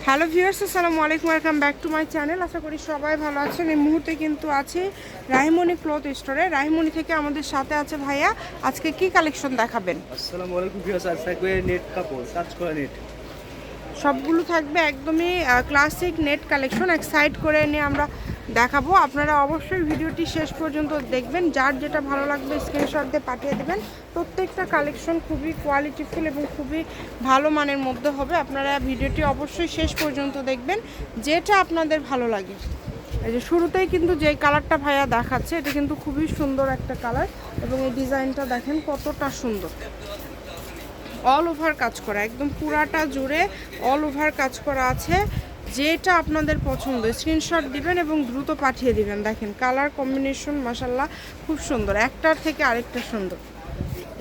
Hello viewers, আসসালামু আলাইকুম, welcome back to my channel. আশা করি সবাই ভালো আছেন। এই মুহূর্তে কিন্তু আছে রাহিমণি ক্লথ স্টোরে। রাহিমণি থেকে আমাদের সাথে আছে ভাইয়া। আজকে কি কালেকশন দেখাবেন? আসসালামু আলাইকুম ভিউয়ার্স, আজ থাকবে নেট কাপড়, কাজ করা নেট। সবগুলো থাকবে একদমই ক্লাসিক নেট কালেকশন। এক সাইড করে নিয়ে আমরা দেখাবো। আপনারা অবশ্যই ভিডিওটি শেষ পর্যন্ত দেখবেন। যার যেটা ভালো লাগবে স্ক্রিনশট দিয়ে পাঠিয়ে দেবেন। প্রত্যেকটা কালেকশন খুবই কোয়ালিটিফুল এবং খুবই ভালো মানের মধ্যে হবে। আপনারা ভিডিওটি অবশ্যই শেষ পর্যন্ত দেখবেন, যেটা আপনাদের ভালো লাগে। এই যে শুরুতেই কিন্তু যে কালারটা ভাইয়া দেখাচ্ছে, এটা কিন্তু খুবই সুন্দর একটা কালার এবং এই ডিজাইনটা দেখেন কতটা সুন্দর। অল ওভার কাজ করা, একদম পুরাটা জুড়ে অল ওভার কাজ করা আছে। যেটা আপনাদের পছন্দ স্ক্রিনশট দিবেন এবং দ্রুত পাঠিয়ে দিবেন। দেখেন কালার কম্বিনেশন মাশাল্লাহ খুব সুন্দর, একটার থেকে আরেকটা সুন্দর।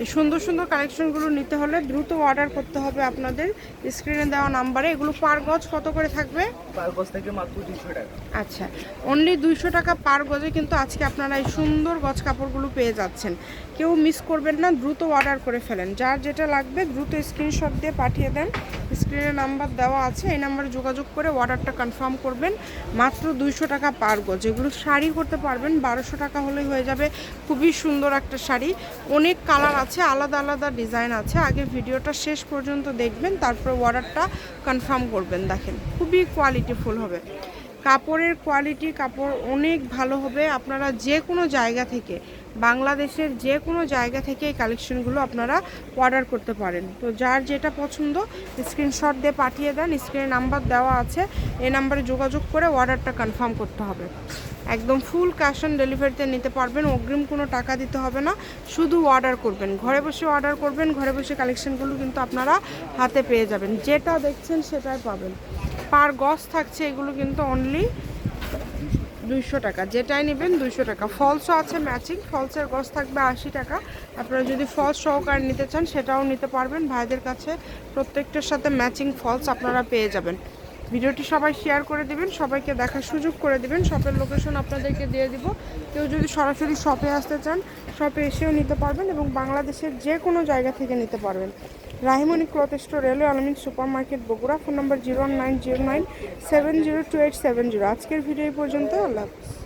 এই সুন্দর সুন্দর কালেকশনগুলো নিতে হলে দ্রুত অর্ডার করতে হবে আপনাদের স্ক্রিনে দেওয়া নাম্বারে। এগুলো পার গজ কত করে থাকবে? পার গজ থেকে মাত্র 200 টাকা। আচ্ছা, অনলি 200 টাকা পার গজে কিন্তু আজকে আপনারা এই সুন্দর গজ কাপড়গুলো পেয়ে যাচ্ছেন। কেউ মিস করবেন না, দ্রুত অর্ডার করে ফেলেন। যার যেটা লাগবে দ্রুত স্ক্রিনশট দিয়ে পাঠিয়ে দেন। স্ক্রিনে নাম্বার দেওয়া আছে, এই নাম্বারে যোগাযোগ করে অর্ডারটা কনফার্ম করবেন। মাত্র 200 টাকা পার গজ। এগুলো শাড়ি করতে পারবেন, 1200 টাকা হলেই হয়ে যাবে। খুবই সুন্দর একটা শাড়ি, অনেক কালার আছে, আলাদা আলাদা ডিজাইন আছে। আগে ভিডিওটা শেষ পর্যন্ত দেখবেন, তারপর অর্ডারটা কনফার্ম করবেন। দেখেন খুবই কোয়ালিটিফুল হবে কাপড়ের কোয়ালিটি, কাপড় অনেক ভালো হবে। আপনারা যে কোনো জায়গা থেকে, বাংলাদেশের যে কোনো জায়গা থেকে এই কালেকশনগুলো আপনারা অর্ডার করতে পারেন। তো যার যেটা পছন্দ স্ক্রিনশট দিয়ে পাঠিয়ে দেন। স্ক্রিনে নাম্বার দেওয়া আছে, এই নাম্বারে যোগাযোগ করে অর্ডারটা কনফার্ম করতে হবে। একদম ফুল ক্যাশ অন ডেলিভারিতে নিতে পারবেন, অগ্রিম কোনো টাকা দিতে হবে না, শুধু অর্ডার করবেন। ঘরে বসে অর্ডার করবেন, ঘরে বসে কালেকশনগুলো কিন্তু আপনারা হাতে পেয়ে যাবেন। যেটা দেখছেন সেটাই পাবেন। পার গজ থাকছে এগুলো কিন্তু অনলি 200 টাকা। যেটাই নেবেন 200 টাকা। ফলসও আছে ম্যাচিং, ফলসের গজ থাকবে 80 টাকা। আপনারা যদি ফলস সহকারে নিতে চান সেটাও নিতে পারবেন। ভাইদের কাছে প্রত্যেকটার সাথে ম্যাচিং ফলস আপনারা পেয়ে যাবেন। ভিডিওটি সবাই শেয়ার করে দিবেন, সবাইকে দেখার সুযোগ করে দিবেন। শপের লোকেশন আপনাদেরকে দিয়ে দিব। কেউ যদি সরাসরি শপে আসতে চান শপে এসেও নিতে পারবেন এবং বাংলাদেশের যে কোনো জায়গা থেকে নিতে পারবেন। রাহিমণি ক্লথ স্টোর, রেলওয়ে আলমিন সুপার মার্কেট, বগুড়া। ফোন নম্বর 01909702870। আজকের ভিডিও এই পর্যন্ত। আল্লাহ হাফেজ।